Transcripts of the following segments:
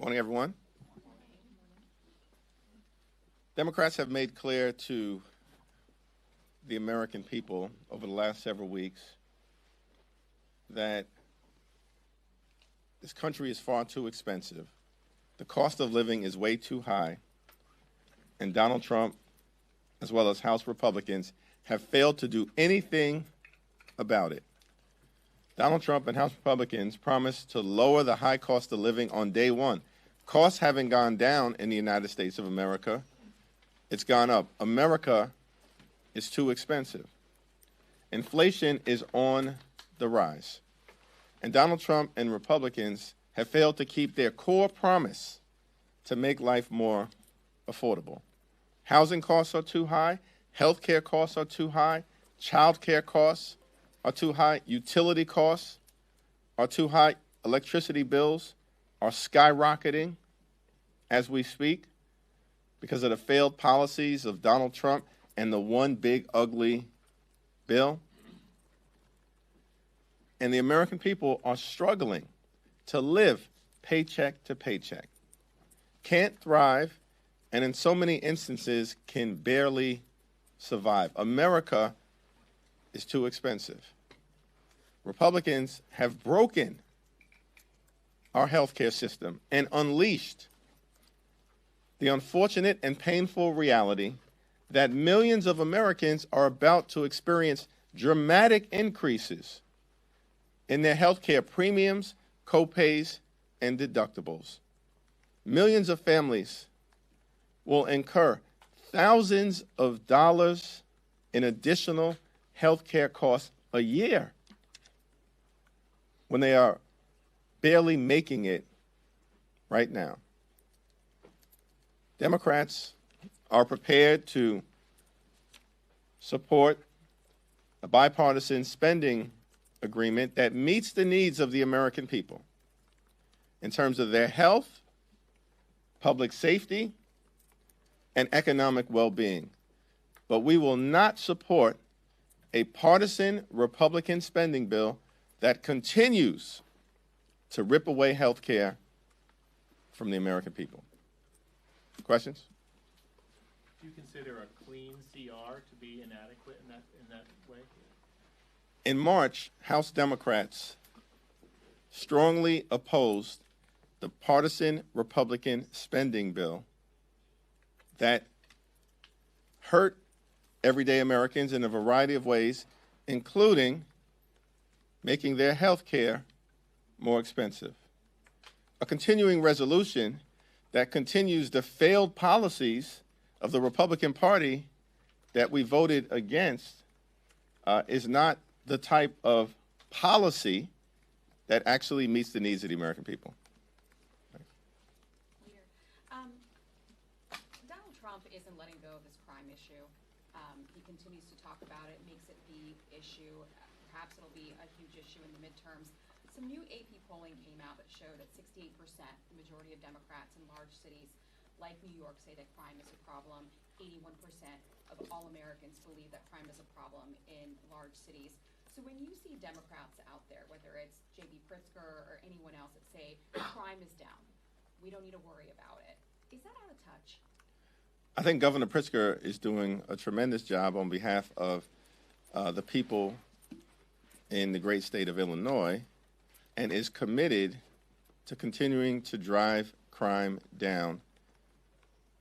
Morning, everyone. Democrats have made clear to the American people over the last several weeks that this country is far too expensive. The cost of living is way too high, and Donald Trump, as well as House Republicans, have failed to do anything about it. Donald Trump and House Republicans promised to lower the high cost of living on day one. Costs haven't gone down in the United States of America. It's gone up. America is too expensive. Inflation is on the rise. And Donald Trump and Republicans have failed to keep their core promise to make life more affordable. Housing costs are too high. Health care costs are too high. Child care costs are too high. Utility costs are too high. Electricity bills are skyrocketing as we speak because of the failed policies of Donald Trump and the one big ugly bill. And the American people are struggling to live paycheck to paycheck, can't thrive, and in so many instances can barely survive. America is too expensive. Republicans have broken our healthcare system and unleashed the unfortunate and painful reality that millions of Americans are about to experience dramatic increases in their healthcare premiums, copays, and deductibles. Millions of families will incur thousands of dollars in additional healthcare costs a year when they are barely making it right now. Democrats are prepared to support a bipartisan spending agreement that meets the needs of the American people in terms of their health, public safety, and economic well-being. But we will not support a partisan Republican spending bill that continues to rip away health care from the American people. Questions? Do you consider a clean CR to be inadequate in that way? In March, House Democrats strongly opposed the partisan Republican spending bill that hurt everyday Americans in a variety of ways, including making their health care more expensive. A continuing resolution that continues the failed policies of the Republican Party that we voted against is not the type of policy that actually meets the needs of the American people. Donald Trump isn't letting go of this crime issue. He continues to talk about it, makes it the issue. Perhaps it'll be a huge issue in the midterms. Some new AP polling came out that showed that 68%, the majority of Democrats in large cities like New York, say that crime is a problem. 81% of all Americans believe that crime is a problem in large cities. So when you see Democrats out there, whether it's J.B. Pritzker or anyone else that say crime is down, we don't need to worry about it, is that out of touch? I think Governor Pritzker is doing a tremendous job on behalf of the people in the great state of Illinois and is committed to continuing to drive crime down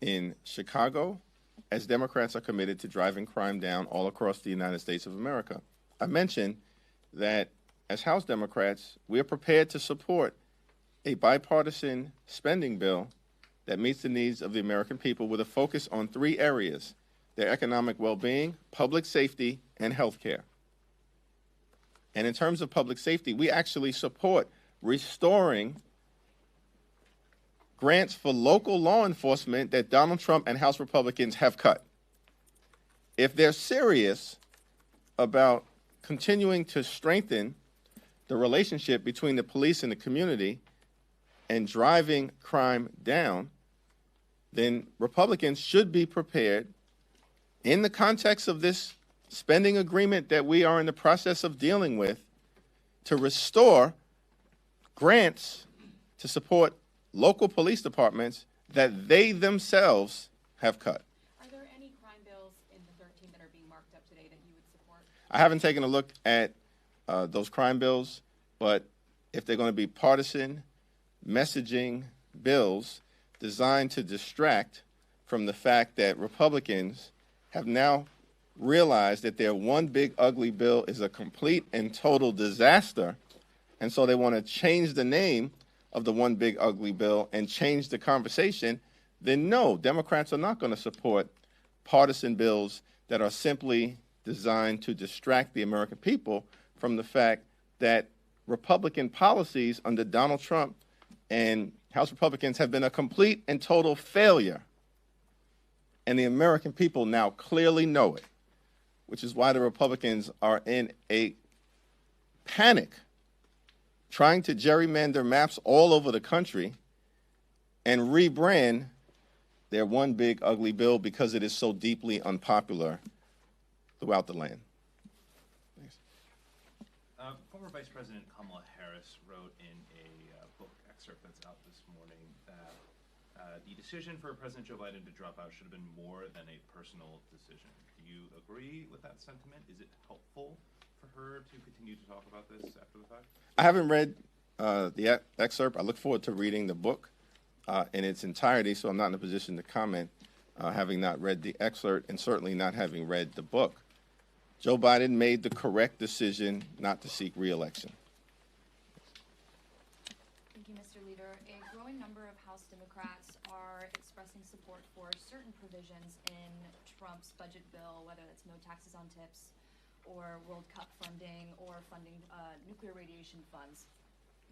in Chicago, as Democrats are committed to driving crime down all across the United States of America. I mentioned that as House Democrats, we are prepared to support a bipartisan spending bill that meets the needs of the American people with a focus on three areas: their economic well-being, public safety, and health care. And in terms of public safety, we actually support restoring grants for local law enforcement that Donald Trump and House Republicans have cut. If they're serious about continuing to strengthen the relationship between the police and the community and driving crime down, then Republicans should be prepared, in the context of this spending agreement that we are in the process of dealing with, to restore grants to support local police departments that they themselves have cut. Are there any crime bills in the 13 that are being marked up today that you would support? I haven't taken a look at those crime bills, but if they're going to be partisan messaging bills designed to distract from the fact that Republicans have now realized that their one big ugly bill is a complete and total disaster, and so they want to change the name of the one big ugly bill and change the conversation, then no, Democrats are not going to support partisan bills that are simply designed to distract the American people from the fact that Republican policies under Donald Trump and House Republicans have been a complete and total failure. And the American people now clearly know it, which is why the Republicans are in a panic, trying to gerrymander maps all over the country and rebrand their one big ugly bill because it is so deeply unpopular throughout the land. Thanks. Former Vice President Kamala Harris wrote in a book excerpt that's out this morning that the decision for President Joe Biden to drop out should have been more than a personal decision. Do you agree with that sentiment? Is it helpful for her to continue to talk about this after the fact? I haven't read the excerpt. I look forward to reading the book in its entirety, so I'm not in a position to comment, having not read the excerpt and certainly not having read the book. Joe Biden made the correct decision not to seek re-election. Thank you, Mr. Leader. A growing number of House Democrats are expressing support for certain provisions in Trump's budget bill, whether that's no taxes on tips or World Cup funding or funding nuclear radiation funds.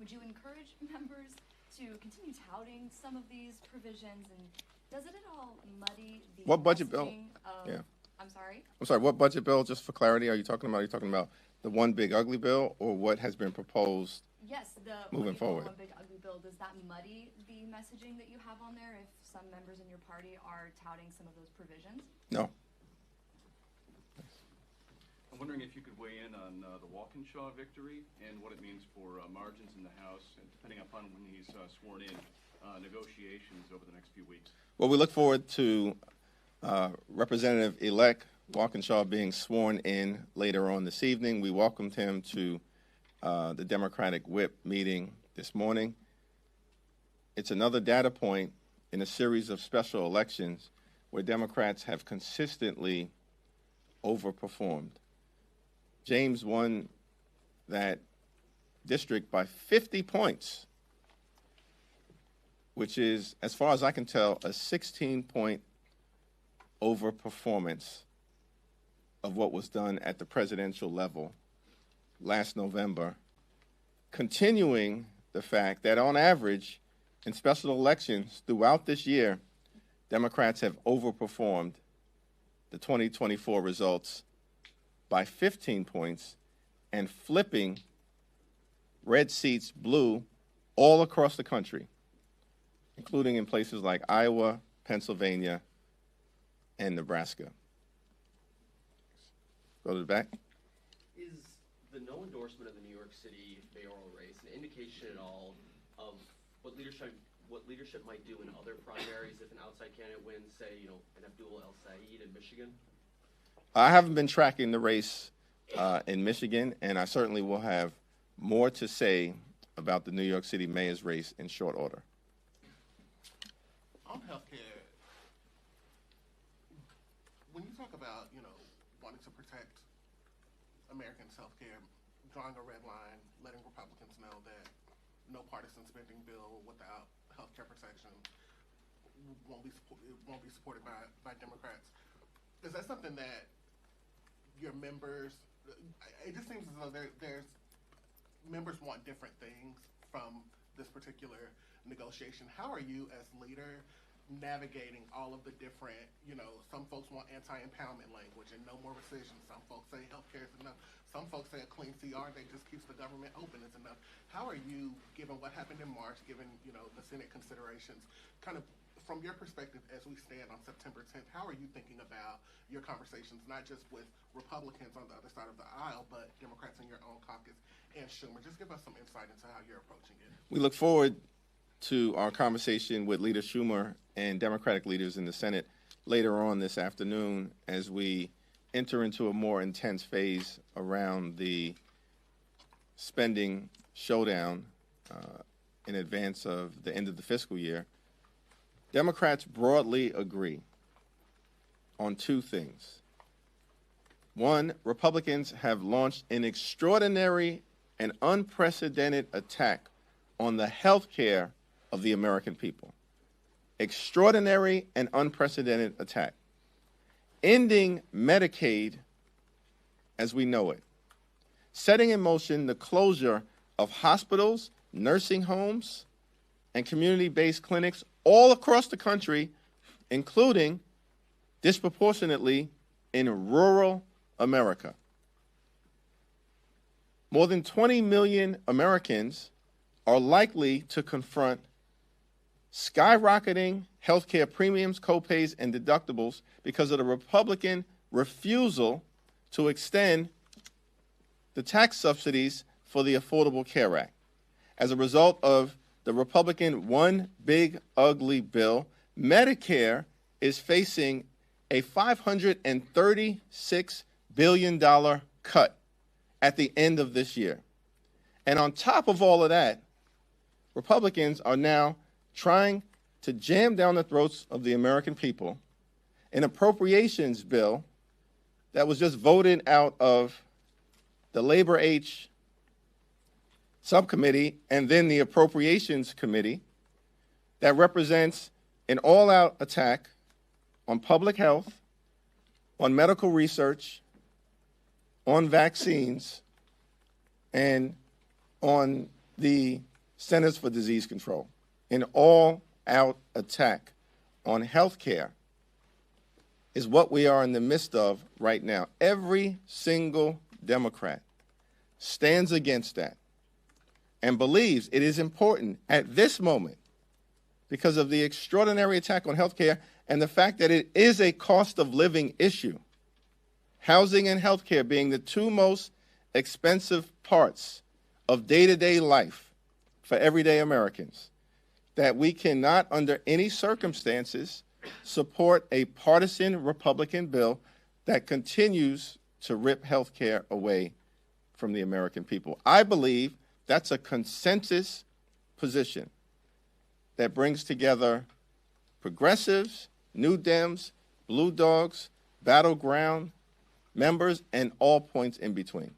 Would you encourage members to continue touting some of these provisions, and does it at all muddy the What budget bill? Of, I'm sorry? I'm sorry, what budget bill, just for clarity, are you talking about? Are you talking about the one big ugly bill or what has been proposed? Yes, the Moving forward. One big ugly bill, does that muddy the messaging that you have on there if some members in your party are touting some of those provisions? No. I'm wondering if you could weigh in on the Walkinshaw victory and what it means for margins in the House, and depending upon when he's sworn in, negotiations over the next few weeks. Well, we look forward to Representative-elect Walkinshaw being sworn in later on this evening. We welcomed him to the Democratic whip meeting this morning. It's another data point in a series of special elections where Democrats have consistently overperformed. James won that district by 50 points, which is, as far as I can tell, a 16-point overperformance of what was done at the presidential level last November, continuing the fact that on average in special elections throughout this year, Democrats have overperformed the 2024 results by 15 points and flipping red seats blue all across the country, including in places like Iowa, Pennsylvania, and Nebraska. Go to the back. Is the no endorsement of the New York City mayoral race an indication at all of what leadership might do in other primaries if an outside candidate wins, say, an Abdul El Said in Michigan? I haven't been tracking the race in Michigan, and I certainly will have more to say about the New York City mayor's race in short order. On healthcare, when you talk about, wanting to protect Americans' healthcare, drawing a red line, letting Republicans know that no partisan spending bill without healthcare protection won't be supported by Democrats. Is that something that your members? It just seems as though there's members want different things from this particular negotiation. How are you as leader navigating all of the different, some folks want anti-impoundment language and no more rescission. Some folks say healthcare is enough. Some folks say a clean CR that just keeps the government open is enough. How are you, given what happened in March, given, the Senate considerations, kind of from your perspective as we stand on September 10th, how are you thinking about your conversations, not just with Republicans on the other side of the aisle, but Democrats in your own caucus and Schumer? Just give us some insight into how you're approaching it. We look forward to our conversation with Leader Schumer and Democratic leaders in the Senate later on this afternoon as we enter into a more intense phase around the spending showdown in advance of the end of the fiscal year. Democrats broadly agree on two things. One, Republicans have launched an extraordinary and unprecedented attack on the health care of the American people. Extraordinary and unprecedented attack. Ending Medicaid as we know it. Setting in motion the closure of hospitals, nursing homes, and community-based clinics all across the country, including disproportionately in rural America. More than 20 million Americans are likely to confront skyrocketing healthcare premiums, copays, and deductibles because of the Republican refusal to extend the tax subsidies for the Affordable Care Act. As a result of the Republican one big ugly bill, Medicare is facing a $536 billion cut at the end of this year. And on top of all of that, Republicans are now trying to jam down the throats of the American people an appropriations bill that was just voted out of the Labor H subcommittee and then the Appropriations Committee that represents an all-out attack on public health, on medical research, on vaccines, and on the Centers for Disease Control. An all-out attack on health care is what we are in the midst of right now. Every single Democrat stands against that and believes it is important at this moment because of the extraordinary attack on health care and the fact that it is a cost of living issue. Housing and health care being the two most expensive parts of day-to-day life for everyday Americans, that we cannot, under any circumstances, support a partisan Republican bill that continues to rip health care away from the American people. I believe that's a consensus position that brings together progressives, New Dems, Blue Dogs, Battleground members, and all points in between.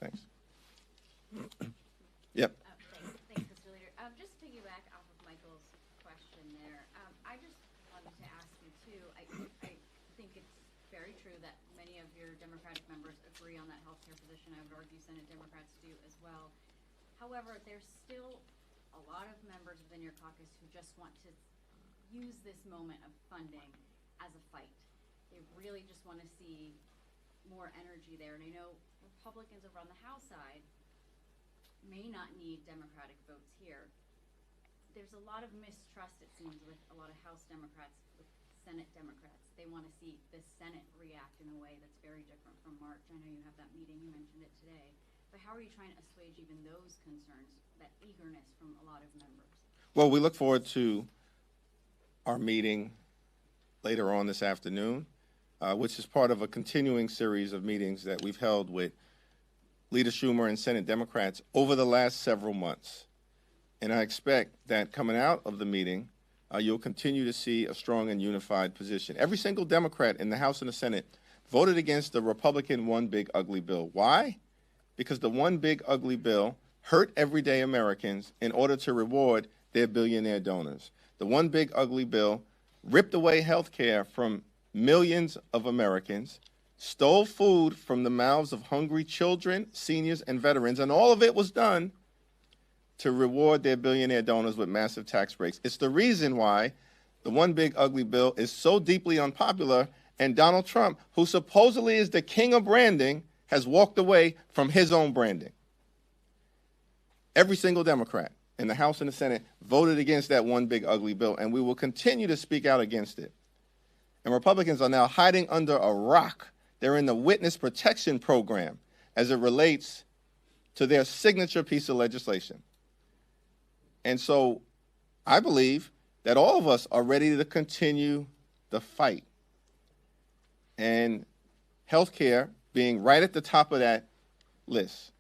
Thanks. Yep. Thanks, Mr. Leader. Just to piggyback off of Michael's question there, I just wanted to ask you too. I think it's very true that many of your Democratic members agree on that healthcare position. I would argue Senate Democrats do as well. However, there's still a lot of members within your caucus who just want to use this moment of funding as a fight. They really just want to see more energy there. And I know Republicans over on the House side may not need Democratic votes here. There's a lot of mistrust, it seems, with a lot of House Democrats, with Senate Democrats. They want to see the Senate react in a way that's very different from March. I know you have that meeting, you mentioned it today. But how are you trying to assuage even those concerns, that eagerness from a lot of members? Well, we look forward to our meeting later on this afternoon, which is part of a continuing series of meetings that we've held with Leader Schumer and Senate Democrats over the last several months. And I expect that coming out of the meeting, you'll continue to see a strong and unified position. Every single Democrat in the House and the Senate voted against the Republican one big ugly bill. Why? Because the one big ugly bill hurt everyday Americans in order to reward their billionaire donors. The one big ugly bill ripped away health care from millions of Americans, stole food from the mouths of hungry children, seniors, and veterans, and all of it was done to reward their billionaire donors with massive tax breaks. It's the reason why the one big ugly bill is so deeply unpopular, and Donald Trump, who supposedly is the king of branding, has walked away from his own branding. Every single Democrat in the House and the Senate voted against that one big ugly bill, and we will continue to speak out against it. And Republicans are now hiding under a rock. They're in the witness protection program as it relates to their signature piece of legislation. And so I believe that all of us are ready to continue the fight. And healthcare being right at the top of that list.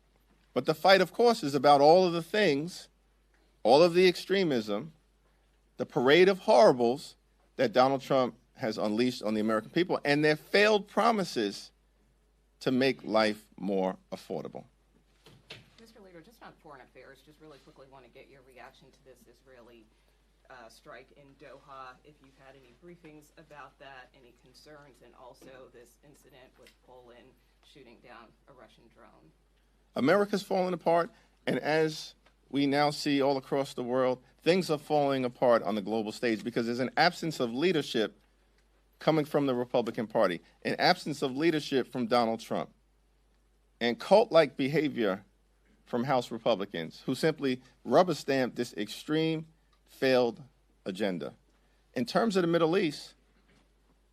But the fight, of course, is about all of the things, all of the extremism, the parade of horribles that Donald Trump has unleashed on the American people and their failed promises to make life more affordable. Mr. Leader, just on foreign affairs, just really quickly want to get your reaction to this Israeli strike in Doha, if you've had any briefings about that, any concerns, and also this incident with Poland shooting down a Russian drone. America's falling apart, and as we now see all across the world, things are falling apart on the global stage because there's an absence of leadership coming from the Republican Party, an absence of leadership from Donald Trump, and cult-like behavior from House Republicans who simply rubber stamp this extreme, failed agenda. In terms of the Middle East,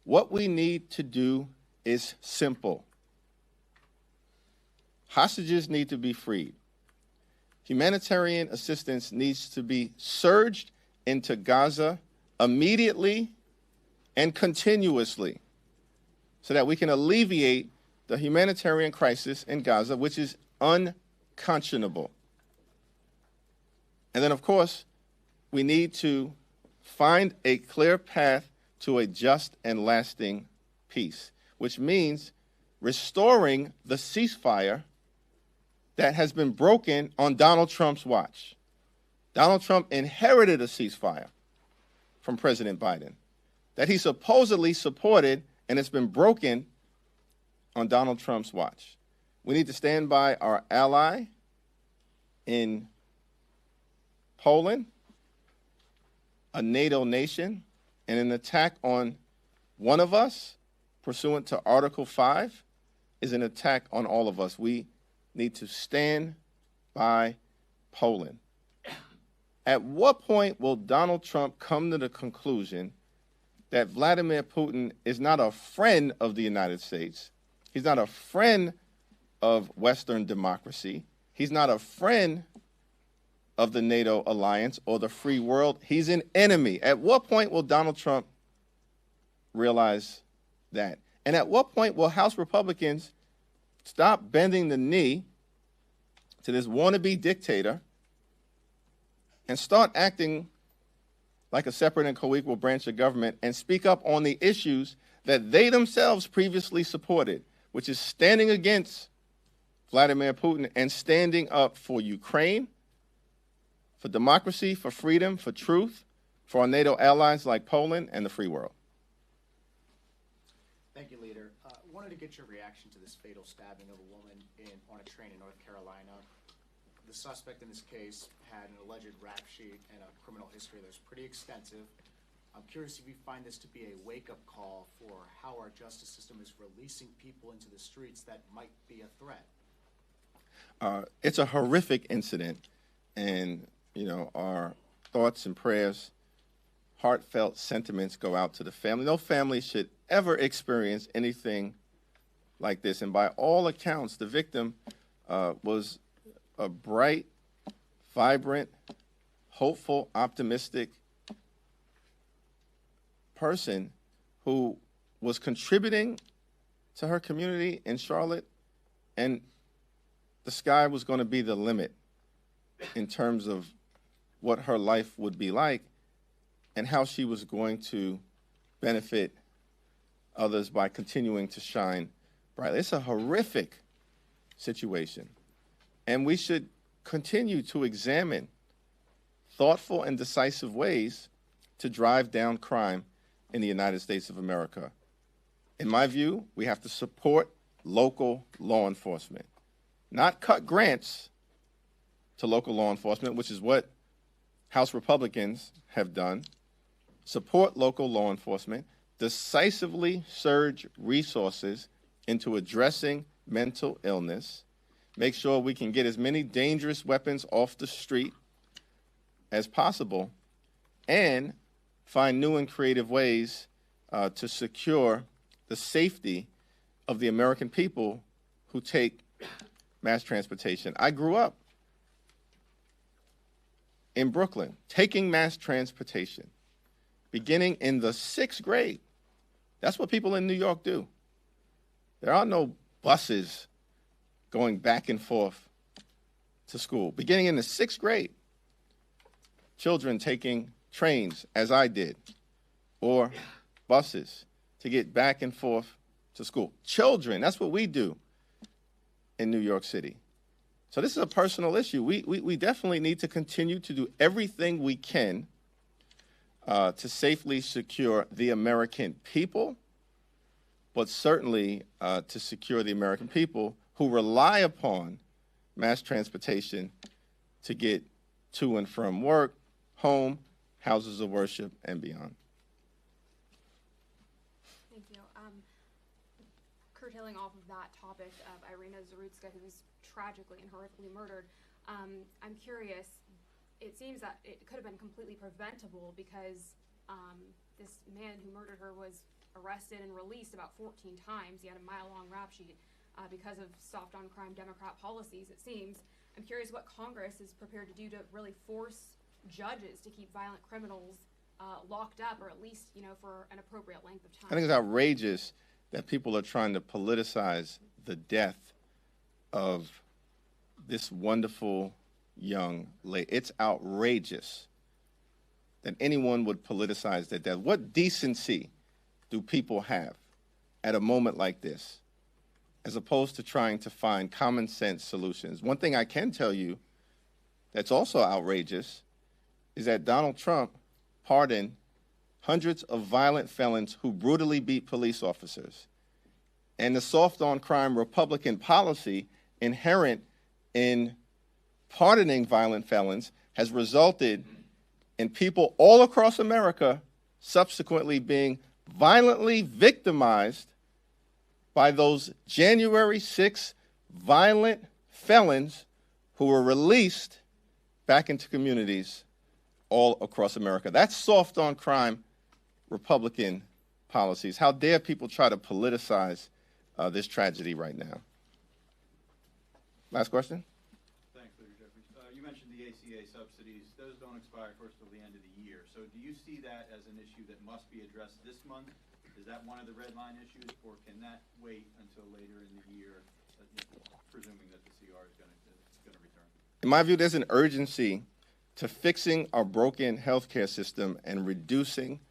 what we need to do is simple. Hostages need to be freed. Humanitarian assistance needs to be surged into Gaza immediately and continuously so that we can alleviate the humanitarian crisis in Gaza, which is unconscionable. And then, of course, we need to find a clear path to a just and lasting peace, which means restoring the ceasefire that has been broken on Donald Trump's watch. Donald Trump inherited a ceasefire from President Biden that he supposedly supported, and it's been broken on Donald Trump's watch. We need to stand by our ally in Poland, a NATO nation, and an attack on one of us, pursuant to Article 5, is an attack on all of us. We need to stand by Poland. At what point will Donald Trump come to the conclusion that Vladimir Putin is not a friend of the United States? He's not a friend of Western democracy. He's not a friend of the NATO alliance or the free world. He's an enemy. At what point will Donald Trump realize that? And at what point will House Republicans stop bending the knee to this wannabe dictator and start acting like a separate and co-equal branch of government and speak up on the issues that they themselves previously supported, which is standing against Vladimir Putin and standing up for Ukraine, for democracy, for freedom, for truth, for our NATO allies like Poland and the free world. Thank you, Leader. Wanted to get your reaction to this fatal stabbing of a woman on a train in North Carolina. The suspect in this case had an alleged rap sheet and a criminal history that was pretty extensive. I'm curious if you find this to be a wake-up call for how our justice system is releasing people into the streets that might be a threat. It's a horrific incident, and our thoughts and prayers, heartfelt sentiments go out to the family. No family should ever experience anything like this. And by all accounts, the victim was a bright, vibrant, hopeful, optimistic person who was contributing to her community in Charlotte, and the sky was going to be the limit in terms of what her life would be like and how she was going to benefit others by continuing to shine brightly. It's a horrific situation, and we should continue to examine thoughtful and decisive ways to drive down crime in the United States of America. In my view, we have to support local law enforcement, not cut grants to local law enforcement, which is what House Republicans have done. Support local law enforcement, decisively surge resources into addressing mental illness, make sure we can get as many dangerous weapons off the street as possible, and find new and creative ways to secure the safety of the American people who take mass transportation. I grew up in Brooklyn taking mass transportation, beginning in the 6th grade. That's what people in New York do. There are no buses going back and forth to school. Beginning in the 6th grade, children taking trains, as I did, or buses to get back and forth to school. Children, that's what we do in New York City. So this is a personal issue. We definitely need to continue to do everything we can to safely secure the American people, but certainly to secure the American people who rely upon mass transportation to get to and from work, home, houses of worship, and beyond. Thank you. Curtailing off of that topic of Irina Zarutska, who was tragically and horrifically murdered, I'm curious, it seems that it could have been completely preventable because this man who murdered her was arrested and released about 14 times. He had a mile-long rap sheet because of soft-on-crime Democrat policies, it seems. I'm curious what Congress is prepared to do to really force judges to keep violent criminals locked up, or at least, for an appropriate length of time. I think it's outrageous that people are trying to politicize the death of this wonderful young lady. It's outrageous that anyone would politicize their death. What decency do people have at a moment like this, as opposed to trying to find common sense solutions? One thing I can tell you that's also outrageous is that Donald Trump pardoned hundreds of violent felons who brutally beat police officers. And the soft-on-crime Republican policy inherent in pardoning violent felons has resulted in people all across America subsequently being violently victimized by those January 6 violent felons who were released back into communities all across America. That's soft-on-crime Republican policies. How dare people try to politicize this tragedy right now? Last question? Thanks, Leader Jeffries. You mentioned the ACA subsidies. Those don't expire first till the end of the year. So do you see that as an issue that must be addressed this month? Is that one of the red line issues, or can that wait until later in the year, presuming that the CR is going to return? In my view, there's an urgency to fixing our broken healthcare system and reducing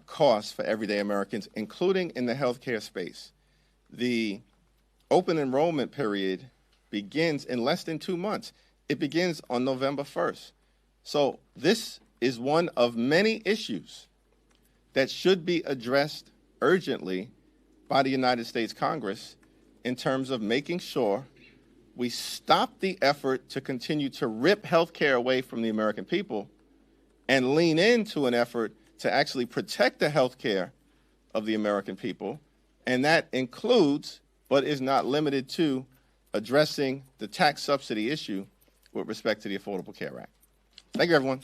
costs for everyday Americans, including in the healthcare space. The open enrollment period begins in less than 2 months. It begins on November 1st. So this is one of many issues that should be addressed urgently by the United States Congress in terms of making sure we stop the effort to continue to rip health care away from the American people and lean into an effort to actually protect the health care of the American people. And that includes, but is not limited to, addressing the tax subsidy issue with respect to the Affordable Care Act. Thank you, everyone.